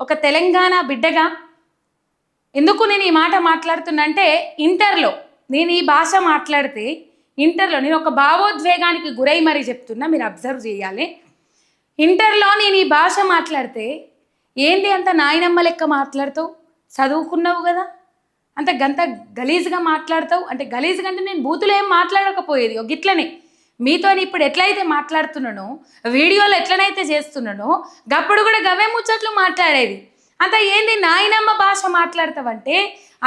ఒక తెలంగాణ బిడ్డగా ఎందుకు నేను ఈ మాట మాట్లాడుతున్నా అంటే ఇంటర్లో నేను ఈ భాష మాట్లాడితే ఇంటర్లో నేను ఒక భావోద్వేగానికి గురై మరీ చెప్తున్నా, మీరు అబ్జర్వ్ చేయాలి. ఇంటర్లో నేను ఈ భాష మాట్లాడితే ఏంటి అంత నాయనమ్మ లెక్క మాట్లాడతావు, చదువుకున్నావు కదా, అంత గంత గలీజ్గా మాట్లాడతావు అంటే గలీజ్గా అంటే నేను బూతులు ఏం మాట్లాడకపోయేది, ఒక గిట్లనే మీతో ఇప్పుడు ఎట్లయితే మాట్లాడుతున్నానో వీడియోలు ఎట్లనైతే చేస్తున్నానో గప్పుడు కూడా గవే ముచ్చట్లు మాట్లాడేది. అంత ఏంది నాయనమ్మ భాష మాట్లాడతావంటే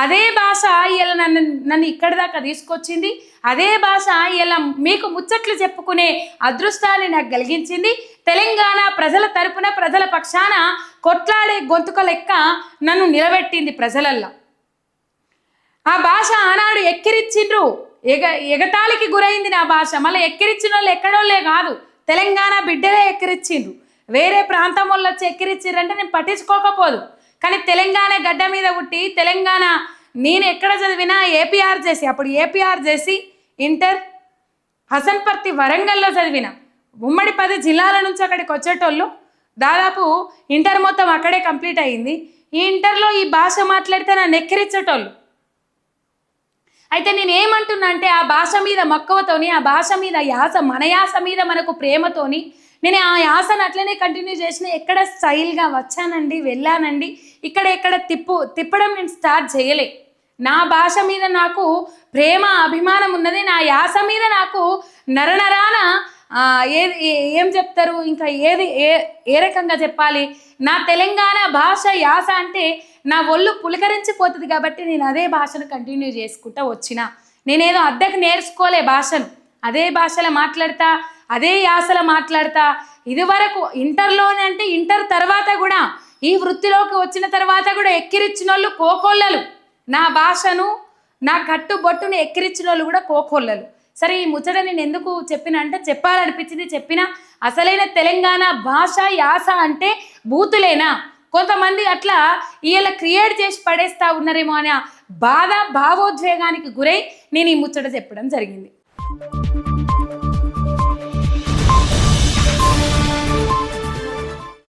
అదే భాష ఇలా నన్ను ఇక్కడి దాకా తీసుకొచ్చింది, అదే భాష ఇలా మీకు ముచ్చట్లు చెప్పుకునే అదృష్టాన్ని నాకు కలిగించింది. తెలంగాణ ప్రజల తరపున ప్రజల పక్షాన కొట్లాడే గొంతుక లెక్క నన్ను నిలబెట్టింది ప్రజలల్లో. ఆ భాష ఆనాడు ఎక్కిరిచ్చిండ్రు, ఎగతాళికి గురైంది నా భాష. మళ్ళీ ఎక్కిరిచ్చిన వాళ్ళు ఎక్కడోళ్ళే కాదు, తెలంగాణ బిడ్డలే ఎక్కిరిచ్చిండ్రు. వేరే ప్రాంతం వాళ్ళు వచ్చి ఎక్కిరిచ్చిర్రంటే నేను పట్టించుకోకపోదు. కానీ తెలంగాణ గడ్డ మీద పుట్టి తెలంగాణ నేను ఎక్కడ చదివినా ఏపీఆర్ చేసి, అప్పుడు ఏపీఆర్ చేసి ఇంటర్ హసన్పర్తి వరంగల్లో చదివిన. ఉమ్మడి 10 జిల్లాల నుంచి అక్కడికి వచ్చేటోళ్ళు దాదాపు ఇంటర్ మొత్తం అక్కడే కంప్లీట్ అయ్యింది. ఈ ఇంటర్లో ఈ భాష మాట్లాడితే నన్ను ఎక్కిరించేటోళ్ళు. అయితే నేను ఏమంటున్నా అంటే ఆ భాష మీద మక్కువతోని, ఆ భాష మీద యాస, మన యాస మీద మనకు ప్రేమతోని నేను ఆ యాసను అట్లనే కంటిన్యూ చేసిన. ఎక్కడ స్టైల్గా వచ్చానండి, వెళ్ళానండి, ఎక్కడ తిప్పడం నేను స్టార్ట్ చేయలే. నా భాష మీద నాకు ప్రేమ అభిమానం ఉన్నది, నా యాస మీద నాకు నరనరాన ఏం చెప్తారు ఇంకా ఏ రకంగా చెప్పాలి, నా తెలంగాణ భాష యాస అంటే నా ఒళ్ళు పులకరించిపోతుంది. కాబట్టి నేను అదే భాషను కంటిన్యూ చేసుకుంటా వచ్చిన. నేనేదో అద్దెకు నేర్చుకోలే భాషను, అదే భాషలో మాట్లాడతా, అదే యాసలో మాట్లాడతా. ఇదివరకు ఇంటర్లోనే అంటే ఇంటర్ తర్వాత కూడా ఈ వృత్తిలోకి వచ్చిన తర్వాత కూడా ఎక్కిరిచ్చిన వాళ్ళు కోకొల్లలు, నా భాషను నా కట్టుబొట్టును ఎక్కిరిచ్చిన వాళ్ళు కూడా కోకొల్లలు. సరే ఈ ముచ్చట నేను ఎందుకు చెప్పిన అంటే చెప్పాలనిపించింది, చెప్పిన. అసలైన తెలంగాణ భాష యాస అంటే బూతులేనా? కొంతమంది అట్లా ఇలా క్రియేట్ చేసి పడేస్తా ఉన్నారేమో అనే భావోద్వేగానికి గురై నేను ఈ ముచ్చట చెప్పడం జరిగింది.